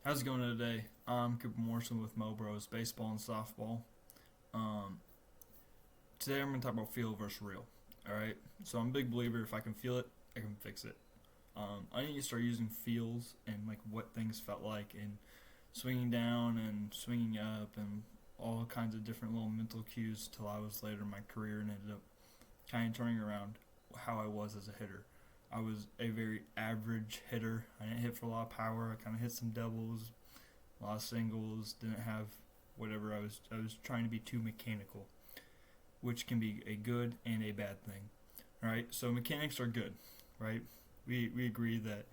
How's it going today? I'm Cooper Morrison with Mo Bros Baseball and Softball. Um, Today I'm going to talk about feel versus real. Alright? So I'm a big believer if I can feel it, I can fix it. I need to start using feels and like what things felt like and swinging down and swinging up and all kinds of different little mental cues till I was later in my career and ended up kind of turning around how I was as a hitter. I was a very average hitter. I didn't hit for a lot of power. I kind of hit some doubles, a lot of singles. Didn't have whatever. I was trying to be too mechanical, which can be a good and a bad thing. Right. So mechanics are good. Right. We agree that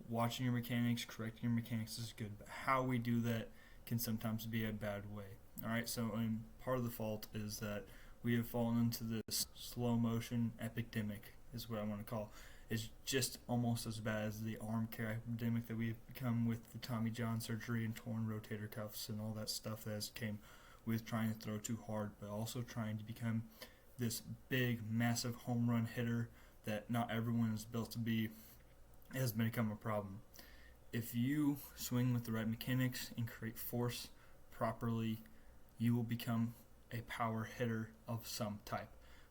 watching your mechanics, correcting your mechanics is good, but how we do that can sometimes be a bad way. All right. So part of the fault is that we have fallen into this slow motion epidemic, is what I want to call. Is just almost as bad as the arm care epidemic that we've become with the Tommy John surgery and torn rotator cuffs and all that stuff that has came with trying to throw too hard, but also trying to become this big, massive home run hitter that not everyone is built to be, has become a problem. If you swing with the right mechanics and create force properly, you will become a power hitter of some type.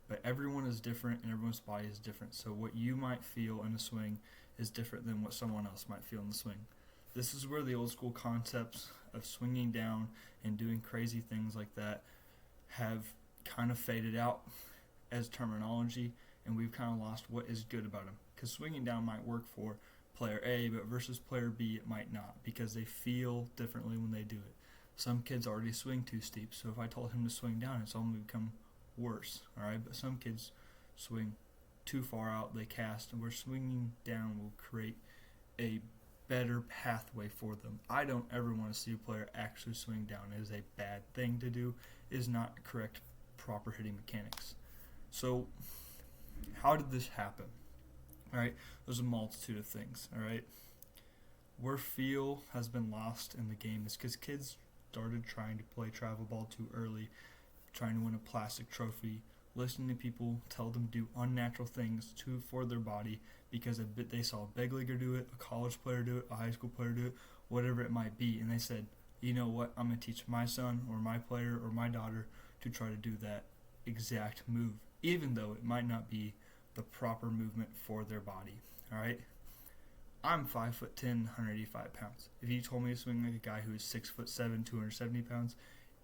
But everyone is different and everyone's body is different. So what you might feel in a swing is different than what someone else might feel in the swing. This is where the old school concepts of swinging down and doing crazy things like that have kind of faded out as terminology, and we've kind of lost what is good about them. Because swinging down might work for player A, but versus player B it might not, because they feel differently when they do it. Some kids already swing too steep, so if I told him to swing down, it's only become worse. All right, but some kids swing too far out, they cast, and where swinging down will create a better pathway for them. I don't ever want to see a player actually swing down. It is a bad thing to do. It is not correct, proper hitting mechanics. So how did this happen? All right, there's a multitude of things. All right, where feel has been lost in the game is because kids started trying to play travel ball too early, trying to win a plastic trophy, listening to people tell them to do unnatural things for their body because they saw a big leaguer do it, a college player do it, a high school player do it, whatever it might be, and they said, you know what, I'm going to teach my son or my player or my daughter to try to do that exact move, even though it might not be the proper movement for their body. All right? I'm 5'10", 185 pounds. If you told me to swing like a guy who is 6'7", 270 pounds,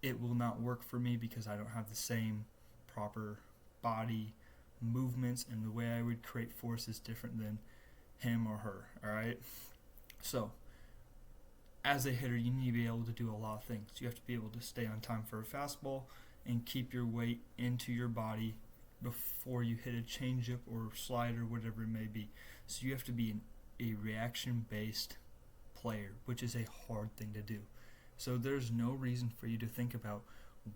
it will not work for me because I don't have the same proper body movements, and the way I would create force is different than him or her. All right. So, as a hitter, you need to be able to do a lot of things. You have to be able to stay on time for a fastball and keep your weight into your body before you hit a changeup or slider, whatever it may be. So you have to be a reaction-based player, which is a hard thing to do. So there's no reason for you to think about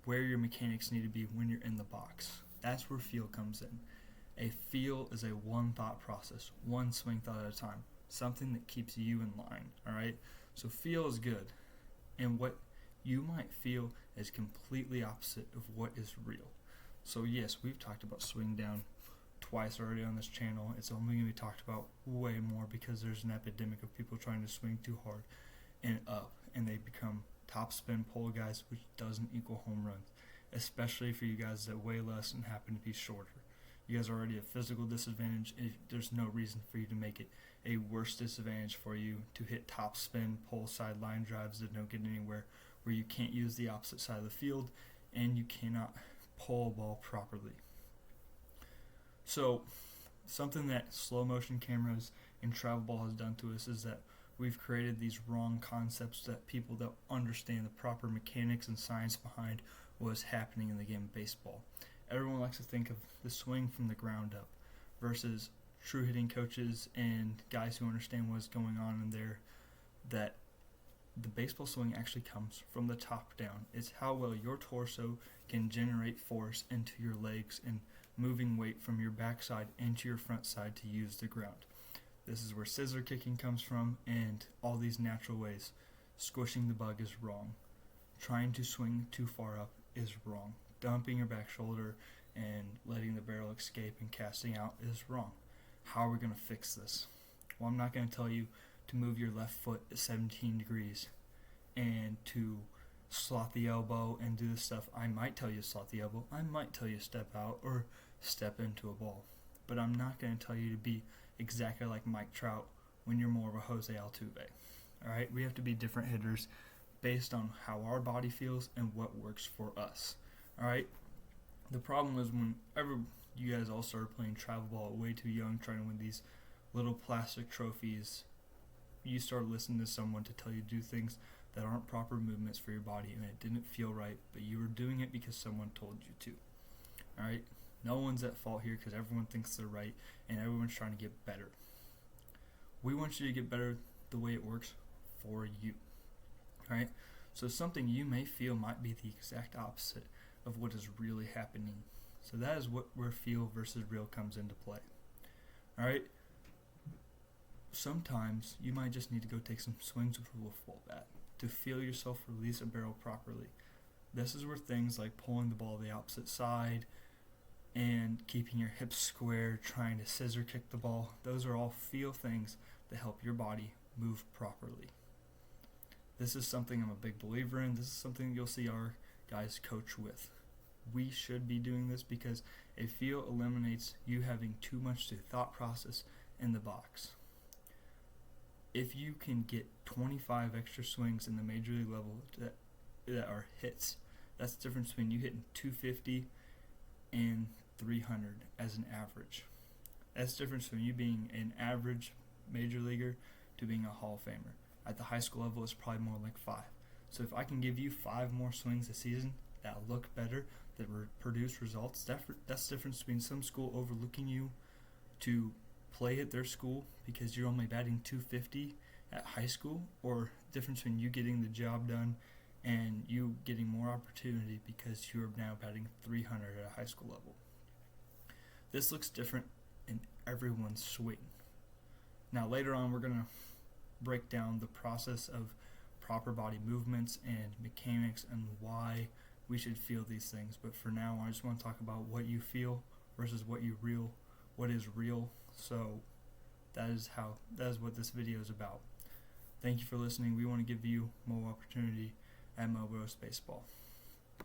where your mechanics need to be when you're in the box. That's where feel comes in. A feel is a one thought process, one swing thought at a time, something that keeps you in line. All right. So feel is good, and what you might feel is completely opposite of what is real. So yes, we've talked about swing down twice already on this channel. It's only going to be talked about way more because there's an epidemic of people trying to swing too hard and up, and they become top spin pull guys, which doesn't equal home runs, especially for you guys that weigh less and happen to be shorter. You guys are already at physical disadvantage. There's no reason for you to make it a worse disadvantage for you to hit top spin pull side line drives that don't get anywhere, where you can't use the opposite side of the field and you cannot pull a ball properly. So something that slow motion cameras and travel ball has done to us is that we've created these wrong concepts that people don't understand the proper mechanics and science behind what is happening in the game of baseball. Everyone likes to think of the swing from the ground up versus true hitting coaches and guys who understand what's going on in there, that the baseball swing actually comes from the top down. It's how well your torso can generate force into your legs and moving weight from your backside into your front side to use the ground. This is where scissor kicking comes from and all these natural ways. Squishing the bug is wrong. Trying to swing too far up is wrong. Dumping your back shoulder and letting the barrel escape and casting out is wrong. How are we going to fix this? Well, I'm not going to tell you to move your left foot at 17 degrees and to slot the elbow and do this stuff. I might tell you to slot the elbow. I might tell you to step out or step into a ball. But I'm not going to tell you to be exactly like Mike Trout when you're more of a Jose Altuve. All right? We have to be different hitters based on how our body feels and what works for us. All right? The problem was whenever you guys all started playing travel ball way too young, trying to win these little plastic trophies, you started listening to someone to tell you to do things that aren't proper movements for your body, and it didn't feel right, but you were doing it because someone told you to. All right? No one's at fault here because everyone thinks they're right, and everyone's trying to get better. We want you to get better the way it works for you. All right? So something you may feel might be the exact opposite of what is really happening. So that is where feel versus real comes into play. All right? Sometimes you might just need to go take some swings with a wiffle ball bat to feel yourself release a barrel properly. This is where things like pulling the ball the opposite side and keeping your hips square, trying to scissor kick the ball, those are all feel things that help your body move properly. This is something I'm a big believer in. This is something you'll see our guys coach with. We should be doing this because a feel eliminates you having too much to thought process in the box. If you can get 25 extra swings in the major league level that are hits, that's the difference between you hitting 250 and 300 as an average. That's the difference between you being an average major leaguer to being a Hall of Famer. At the high school level, it's probably more like 5. So if I can give you 5 more swings a season that look better, that produce results, that's the difference between some school overlooking you to play at their school because you're only batting 250 at high school, or the difference between you getting the job done and you getting more opportunity because you're now batting 300 at a high school level. This looks different in everyone's swing. Now later on we're going to break down the process of proper body movements and mechanics and why we should feel these things. But for now, I just want to talk about what you feel versus what is real. So that is what this video is about. Thank you for listening. We want to give you more opportunity at Mo Bros Baseball.